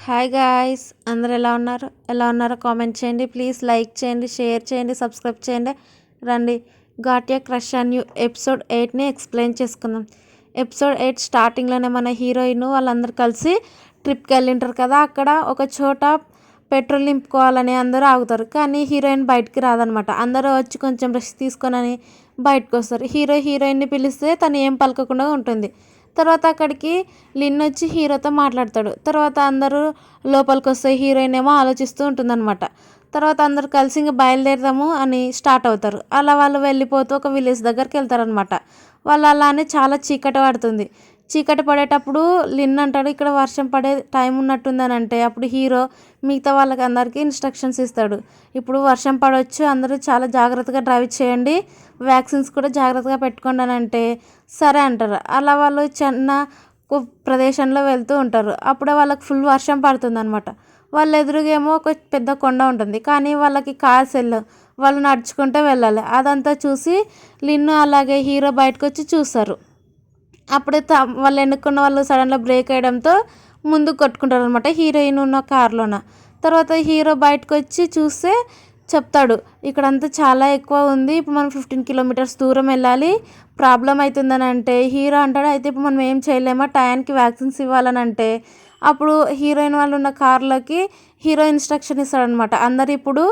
Hi guys, అందరు ఎలా ఉన్నారో కామెంట్ చేయండి. ప్లీజ్ లైక్ చేయండి, షేర్ చేయండి, సబ్స్క్రైబ్ చేయండి. రండి, got a crush on you episode 8ని ఎక్స్ప్లెయిన్ చేసుకుందాం. ఎపిసోడ్ 8 స్టార్టింగ్లోనే మన హీరోయిన్ వాళ్ళందరూ కలిసి ట్రిప్కి వెళ్ళింటారు కదా. అక్కడ ఒక చోట పెట్రోల్ నింపుకోవాలని అందరూ ఆగుతారు, కానీ హీరోయిన్ బయటికి రాదనమాట. అందరూ వచ్చి కొంచెం రెస్ట్ తీసుకొనని బయటకు వస్తారు. హీరోయిన్ని పిలిస్తే తను ఏం పలకకుండా ఉంటుంది. తర్వాత అక్కడికి లిన్ వచ్చి హీరోతో మాట్లాడతాడు. తర్వాత అందరూ లోపలికి వస్తే హీరోయిన్ ఏమో ఆలోచిస్తూ ఉంటుందన్నమాట. తర్వాత అందరూ కలిసి ఇంక బయలుదేరదాము అని స్టార్ట్ అవుతారు. అలా వాళ్ళు వెళ్ళిపోతూ ఒక విలేజ్ దగ్గరికి వెళ్తారనమాట. వాళ్ళు అలానే చాలా చీకటి పడుతుంది. చీకటి పడేటప్పుడు లిన్ అంటాడు, ఇక్కడ వర్షం పడే టైం ఉన్నట్టుందని. అంటే అప్పుడు హీరో మిగతా వాళ్ళకి అందరికీ ఇన్స్ట్రక్షన్స్ ఇస్తాడు. ఇప్పుడు వర్షం పడవచ్చు, అందరూ చాలా జాగ్రత్తగా డ్రైవ్ చేయండి, వ్యాక్సిన్స్ కూడా జాగ్రత్తగా పెట్టుకోండి అని అంటే సరే అంటారు. అలా వాళ్ళు చిన్న ప్రదేశంలో వెళ్తూ ఉంటారు. అప్పుడే వాళ్ళకి ఫుల్ వర్షం పడుతుంది అనమాట. వాళ్ళ ఎదురుగేమో ఒక పెద్ద కొండ ఉంటుంది, కానీ వాళ్ళకి కార్స్ వెళ్ళవు, వాళ్ళు నడుచుకుంటూ వెళ్ళాలి. అదంతా చూసి లిన్ను అలాగే హీరో బయటకు వచ్చి చూస్తారు. అప్పుడే వాళ్ళు ఎన్నుకున్న వాళ్ళు సడన్గా బ్రేక్ వేయడంతో ముందుకు కొట్టుకుంటారు అనమాట, హీరోయిన్ ఉన్న కార్లోన. తర్వాత హీరో బయటకు వచ్చి చూస్తే చెప్తాడు, ఇక్కడంతా చాలా ఎక్కువ ఉంది, ఇప్పుడు మనం 15 కిలోమీటర్స్ దూరం వెళ్ళాలి, ప్రాబ్లం అవుతుందని. అంటే హీరో అంటాడు, అయితే ఇప్పుడు మనం ఏం చేయలేమా, టయానికి వ్యాక్సిన్స్ ఇవ్వాలని. అంటే అప్పుడు హీరోయిన్ వాళ్ళు ఉన్న కార్లోకి హీరో ఇన్స్ట్రక్షన్ ఇస్తాడనమాట, అందరు ఇప్పుడు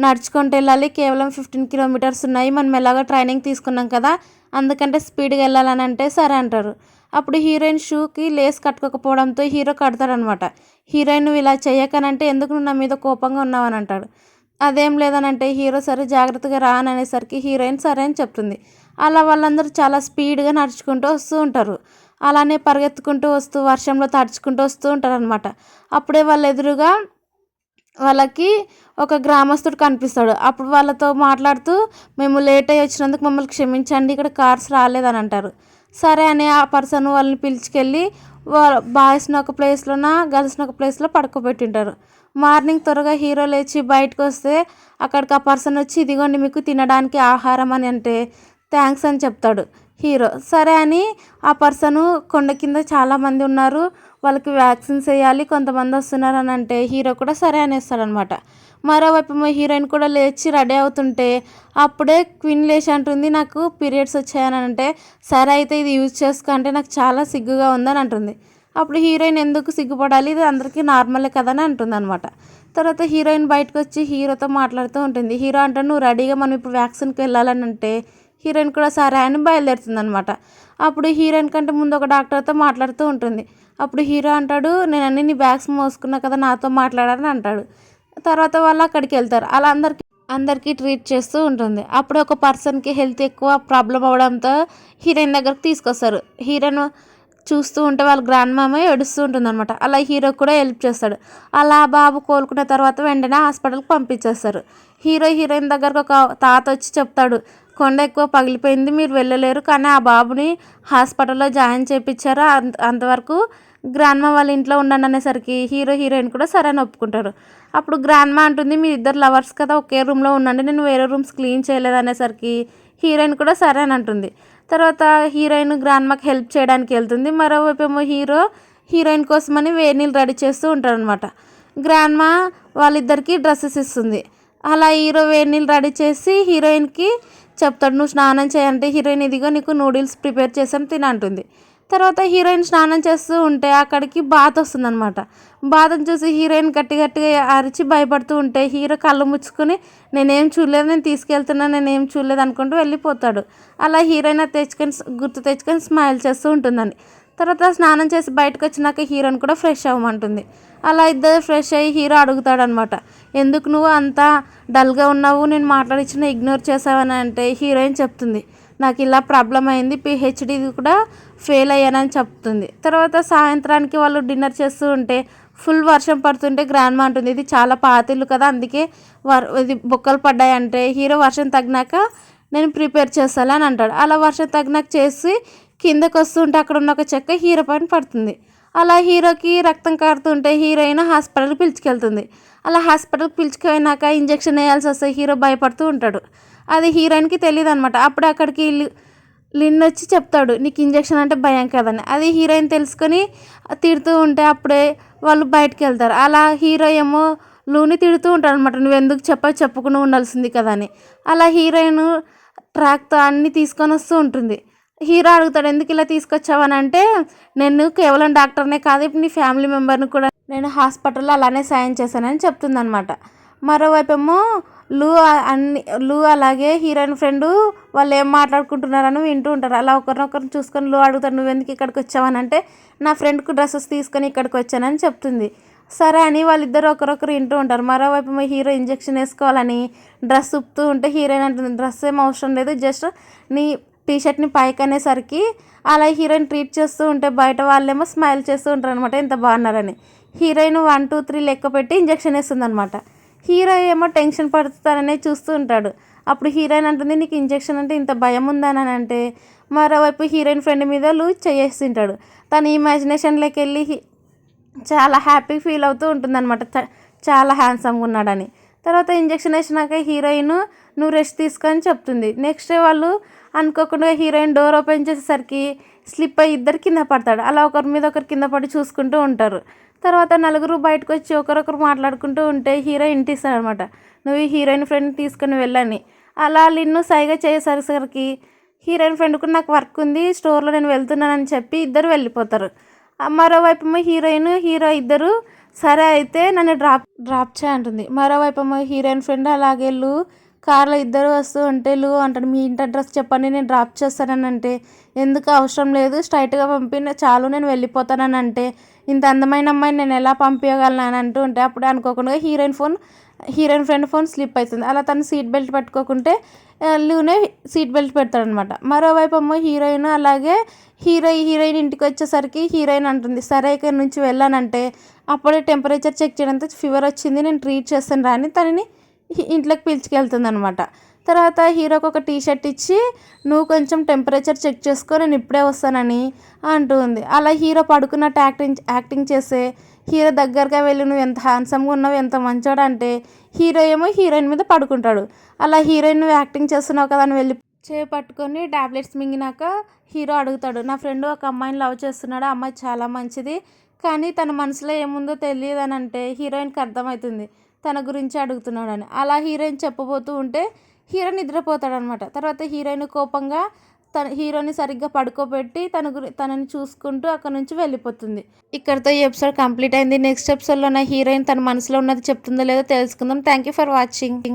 నడుచుకుంటూ వెళ్ళాలి, కేవలం 15 కిలోమీటర్స్ ఉన్నాయి, మనం ఎలాగో ట్రైనింగ్ తీసుకున్నాం కదా, అందుకంటే స్పీడ్గా వెళ్ళాలని. అంటే సరే అంటారు. అప్పుడు హీరోయిన్ షూకి లేస్ కట్టుకోకపోవడంతో హీరో కడతాడనమాట. హీరోయిన్ నువ్వు ఇలా చేయకనంటే ఎందుకు నువ్వు నా మీద కోపంగా ఉన్నావని అంటాడు. అదేం లేదనంటే హీరో సరే జాగ్రత్తగా రా అని అనేసరికి హీరోయిన్ సరే అని చెప్తుంది. అలా వాళ్ళందరూ చాలా స్పీడ్గా నడుచుకుంటూ వస్తూ ఉంటారు. అలానే పరిగెత్తుకుంటూ వస్తూ వర్షంలో తడుచుకుంటూ వస్తూ ఉంటారు అనమాట. అప్పుడే వాళ్ళ ఎదురుగా వాళ్ళకి ఒక గ్రామస్తుడు కనిపిస్తాడు. అప్పుడు వాళ్ళతో మాట్లాడుతూ, మేము లేట్ అయ్యి వచ్చినందుకు మమ్మల్ని క్షమించండి, ఇక్కడ కార్స్ రాలేదని అంటారు. సరే అని ఆ పర్సన్ వాళ్ళని పిలుచుకెళ్ళి బాయ్స్ని ఒక ప్లేస్లోన గర్ల్స్ని ఒక ప్లేస్లో పడుకోబెట్టింటారు. మార్నింగ్ త్వరగా హీరో లేచి బయటకు వస్తే అక్కడికి ఆ పర్సన్ వచ్చి, ఇదిగోండి మీకు తినడానికి ఆహారం అని. అంటే థ్యాంక్స్ అని చెప్తాడు హీరో. సరే అని ఆ పర్సను కొండ కింద చాలామంది ఉన్నారు, వాళ్ళకి వ్యాక్సిన్స్ వేయాలి, కొంతమంది వస్తున్నారు అని అంటే హీరో కూడా సరే అనేస్తాడనమాట. మరోవైపు హీరోయిన్ కూడా లేచి రెడీ అవుతుంటే అప్పుడే క్వీన్ లేచి అంటుంది, నాకు పీరియడ్స్ వచ్చాయని. అంటే సరే అయితే ఇది యూజ్ చేసుకో అంటే నాకు చాలా సిగ్గుగా ఉందని అంటుంది. అప్పుడు హీరోయిన్ ఎందుకు సిగ్గుపడాలి, ఇది అందరికీ నార్మలే కదని అంటుంది అనమాట. తర్వాత హీరోయిన్ బయటకు వచ్చి హీరోతో మాట్లాడుతూ ఉంటుంది. హీరో అంటాడు, నువ్వు రెడీగా మనం ఇప్పుడు వ్యాక్సిన్కి వెళ్ళాలని. అంటే హీరోయిన్ కూడా సరే అని బయలుదేరుతుంది అనమాట. అప్పుడు హీరోయిన్ కంటే ముందు ఒక డాక్టర్తో మాట్లాడుతూ ఉంటుంది. అప్పుడు హీరో అంటాడు, నేను అన్ని నీ బ్యాగ్స్ మోసుకున్నా కదా, నాతో మాట్లాడాలని అంటాడు. తర్వాత వాళ్ళు అక్కడికి వెళ్తారు. అలా అందరికీ ట్రీట్ చేస్తూ ఉంటుంది. అప్పుడు ఒక పర్సన్కి హెల్త్ ఎక్కువ ప్రాబ్లం అవడంతో హీరోయిన్ దగ్గరకు తీసుకొస్తారు. హీరోయిన్ చూస్తూ ఉంటే వాళ్ళ గ్రాండ్ మామ ఏడుస్తూ ఉంటుంది అనమాట. అలా హీరో కూడా హెల్ప్ చేస్తాడు. అలా బాబు కోలుకున్న తర్వాత వెంటనే హాస్పిటల్కి పంపించేస్తారు. హీరోయిన్ దగ్గరకు ఒక తాత వచ్చి చెప్తాడు, కొండ ఎక్కువ పగిలిపోయింది, మీరు వెళ్ళలేరు, కానీ ఆ బాబుని హాస్పిటల్లో జాయిన్ చేయించారు, అంతవరకు గ్రాండ్ మా వాళ్ళ ఇంట్లో ఉండండి అనేసరికి హీరోయిన్ కూడా సరే అని ఒప్పుకుంటారు. అప్పుడు గ్రాండ్ మా అంటుంది, మీరు ఇద్దరు లవర్స్ కదా, ఒకే రూమ్లో ఉండండి, నేను వేరే రూమ్స్ క్లీన్ చేయలేదు అనేసరికి హీరోయిన్ కూడా సరే అని అంటుంది. తర్వాత హీరోయిన్ గ్రాండ్ మాకి హెల్ప్ చేయడానికి వెళ్తుంది. మరోవైపు ఏమో హీరోయిన్ కోసమని వేడి నీళ్ళు రెడీ చేస్తూ ఉంటారనమాట. గ్రాండ్ మా వాళ్ళిద్దరికి డ్రెస్సెస్ ఇస్తుంది. అలా హీరో వేడి నీళ్ళు రెడీ చేసి హీరోయిన్కి చెప్తాడు, నువ్వు స్నానం చేయంటే హీరోయిన్ ఇదిగో నీకు నూడిల్స్ ప్రిపేర్ చేసాం తినంటుంది. తర్వాత హీరోయిన్ స్నానం చేస్తూ ఉంటే అక్కడికి బాత్ వస్తుందన్నమాట. బాత్ని చూసి హీరోయిన్ గట్టిగా అరిచి భయపడుతూ ఉంటే హీరో కళ్ళు ముచ్చుకొని, నేనేం చూడలేదు, నేను తీసుకెళ్తున్నాను, నేనేం చూడలేదు అనుకుంటూ వెళ్ళిపోతాడు. అలా హీరోయిన్ గుర్తు తెచ్చుకొని స్మైల్ చేస్తూ ఉంటుందండి. తర్వాత స్నానం చేసి బయటకు వచ్చినాక హీరోయిన్ కూడా ఫ్రెష్ అవ్వమంటుంది. అలా ఇద్దరు ఫ్రెష్ అయ్యి హీరో అడుగుతాడనమాట, ఎందుకు నువ్వు అంతా డల్గా ఉన్నావు, నేను మాట్లాడించిన ఇగ్నోర్ చేసావని. అంటే హీరోయిన్ చెప్తుంది, నాకు ఇలా ప్రాబ్లం అయింది, పిహెచ్డి కూడా ఫెయిల్ అయ్యానని చెప్తుంది. తర్వాత సాయంత్రానికి వాళ్ళు డిన్నర్ చేస్తూ ఉంటే ఫుల్ వర్షం పడుతుంటే గ్రాండ్ మా అంటుంది, ఇది చాలా పాతిళ్ళు కదా, అందుకే ఇది బొక్కలు పడ్డాయి. అంటే హీరో వర్షం తగ్గినాక నేను ప్రిపేర్ చేస్తాను అని అంటాడు. అలా వర్షం తగ్గినాక చేసి కిందకు వస్తుంటే అక్కడ ఉన్న ఒక చెక్క హీరో పైన పడుతుంది. అలా హీరోకి రక్తం కారుతుంటే హీరోయిన్ హాస్పిటల్కి పిలుచుకెళ్తుంది. అలా హాస్పిటల్కి పిలుచుకెళ్ళినాక ఇంజెక్షన్ వేయాల్సి వస్తే హీరో భయపడుతూ ఉంటాడు. అది హీరోయిన్కి తెలియదు అనమాట. అప్పుడు అక్కడికి లిన్ వచ్చి చెప్తాడు నీకు ఇంజెక్షన్ అంటే భయం కదని. అది హీరోయిన్ తెలుసుకొని తిడుతూ ఉంటే అప్పుడే వాళ్ళు బయటకు వెళ్తారు. అలా హీరో ఏమో లూని తిడుతూ ఉంటాడు అనమాట, నువ్వు ఎందుకు చెప్పకుండా ఉండాల్సింది కదా అని. అలా హీరోయిన్ ట్రాక్తో అన్నీ తీసుకొని వస్తూ ఉంటుంది. హీరో అడుగుతాడు ఎందుకు ఇలా తీసుకొచ్చావని అంటే, నేను కేవలం డాక్టర్నే కాదు ఇప్పుడు నీ ఫ్యామిలీ మెంబర్ని కూడా నేను హాస్పిటల్లో అలానే సాయం చేశానని చెప్తుందనమాట. మరోవైపు ఏమో లూ అలాగే హీరోయిన్ ఫ్రెండు వాళ్ళు ఏం మాట్లాడుకుంటున్నారని వింటూ ఉంటారు. అలా ఒకరినొకరిని చూసుకొని లూ అడుగుతాడు నువ్వు ఎందుకు ఇక్కడికి వచ్చావని అంటే, నా ఫ్రెండ్కు డ్రెస్సెస్ తీసుకొని ఇక్కడికి వచ్చానని చెప్తుంది. సరే అని వాళ్ళిద్దరు ఒకరొకరు వింటూ ఉంటారు. మరోవైపు మా హీరో ఇంజెక్షన్ వేసుకోవాలని డ్రెస్ ఉప్పుతూ ఉంటే హీరోయిన్ అంటుంది డ్రెస్ ఏం అవసరం లేదు, జస్ట్ నీ టీషర్ట్ని పైకి అనేసరికి అలా హీరోయిన్ ట్రీట్ చేస్తూ ఉంటే బయట వాళ్ళేమో స్మైల్ చేస్తూ ఉంటారు అనమాట ఎంత బాగున్నారని. హీరోయిన్ 1 2 3 లెక్క పెట్టి ఇంజెక్షన్ వేస్తుంది అనమాట. హీరో ఏమో టెన్షన్ పడుతాననే చూస్తూ ఉంటాడు. అప్పుడు హీరోయిన్ అంటుంది నీకు ఇంజెక్షన్ అంటే ఇంత భయం ఉందని అంటే, మరోవైపు హీరోయిన్ ఫ్రెండ్ మీద లూజ్ చేస్తుంటాడు. తన ఇమాజినేషన్లోకి వెళ్ళి చాలా హ్యాపీ ఫీల్ అవుతూ ఉంటుందన్నమాట, చాలా హ్యాండ్సమ్గా ఉన్నాడని. తర్వాత ఇంజెక్షన్ వేసినాక హీరోయిన్ నువ్వు రెస్ట్ తీసుకొని చెప్తుంది. నెక్స్ట్ డే వాళ్ళు అనుకోకుండా హీరోయిన్ డోర్ ఓపెన్ చేసేసరికి స్లిప్ అయ్యి ఇద్దరు కింద పడతాడు. అలా ఒకరి మీద ఒకరు కింద పడి చూసుకుంటూ ఉంటారు. తర్వాత నలుగురు బయటకు వచ్చి ఒకరొకరు మాట్లాడుకుంటూ ఉంటే హీరో ఇంటిస్తాడనమాట, నువ్వు ఈ హీరోయిన్ ఫ్రెండ్ తీసుకుని వెళ్ళని. అలా లిన్ను సైగా చేసేసరికి హీరోయిన్ ఫ్రెండ్కు నాకు వర్క్ ఉంది స్టోర్లో నేను వెళ్తున్నానని చెప్పి ఇద్దరు వెళ్ళిపోతారు. మరోవైపు హీరో ఇద్దరు సరే అయితే నన్ను డ్రాప్ చేయంటుంది. మరోవైపు హీరోయిన్ ఫ్రెండ్ అలాగే లూ కార్లో ఇద్దరు వస్తూ ఉంటే లూ అంటాడు మీ ఇంటి అడ్రస్ చెప్పండి నేను డ్రాప్ చేస్తానని అంటే, ఎందుకు అవసరం లేదు స్ట్రైట్గా పంపిన చాలు నేను వెళ్ళిపోతానని అంటే, ఇంత అందమైన అమ్మాయిని నేను ఎలా పంపించగలను అని అంటూ ఉంటే అప్పుడే అనుకోకుండా హీరోయిన్ ఫ్రెండ్ ఫోన్ స్లిప్ అవుతుంది. అలా తను సీట్ బెల్ట్ పెట్టుకోకుంటే లూనే సీట్ బెల్ట్ పెడతాడనమాట. మరోవైపు హీరోయిన్ అలాగే హీరోయిన్ ఇంటికి వచ్చేసరికి హీరోయిన్ అంటుంది సరే ఇక్కడ నుంచి వెళ్ళానంటే, అప్పుడే టెంపరేచర్ చెక్ చేయడంతో ఫీవర్ వచ్చింది నేను ట్రీట్ చేస్తాను రా అని తనని ఇంట్లోకి పిలుచుకెళ్తుంది అనమాట. తర్వాత హీరోకి ఒక టీషర్ట్ ఇచ్చి నువ్వు కొంచెం టెంపరేచర్ చెక్ చేసుకో నేను ఇప్పుడే వస్తానని అంటూ ఉంది. అలా హీరో పడుకున్నట్టు యాక్టింగ్ చేస్తే హీరో దగ్గరగా వెళ్ళి నువ్వు ఎంత హ్యాండ్సమ్గా ఉన్నావు ఎంత మంచోడు అంటే హీరో ఏమో హీరోయిన్ మీద పడుకుంటాడు. అలా హీరోయిన్ నువ్వు యాక్టింగ్ చేస్తున్నావు కదా అని వెళ్ళి పట్టుకొని టాబ్లెట్స్ మింగినాక హీరో అడుగుతాడు నా ఫ్రెండ్ ఒక అమ్మాయిని లవ్ చేస్తున్నాడు, ఆ అమ్మాయి చాలా మంచిది కానీ తన మనసులో ఏముందో తెలియదు అని అంటే హీరోయిన్కి అర్థమవుతుంది తన గురించి అడుగుతున్నాడని. అలా హీరోయిన్ చెప్పబోతూ ఉంటే హీరో నిద్రపోతాడనమాట. తర్వాత హీరోయిన్ కోపంగా హీరోని సరిగ్గా పడుకోబెట్టి తనని చూసుకుంటూ అక్కడ నుంచి వెళ్ళిపోతుంది. ఇక్కడితో ఈ ఎపిసోడ్ కంప్లీట్ అయింది. నెక్స్ట్ ఎపిసోడ్లో నా హీరోయిన్ తన మనసులో ఉన్నది చెప్తుందో లేదో తెలుసుకుందాం. Thank you for watching.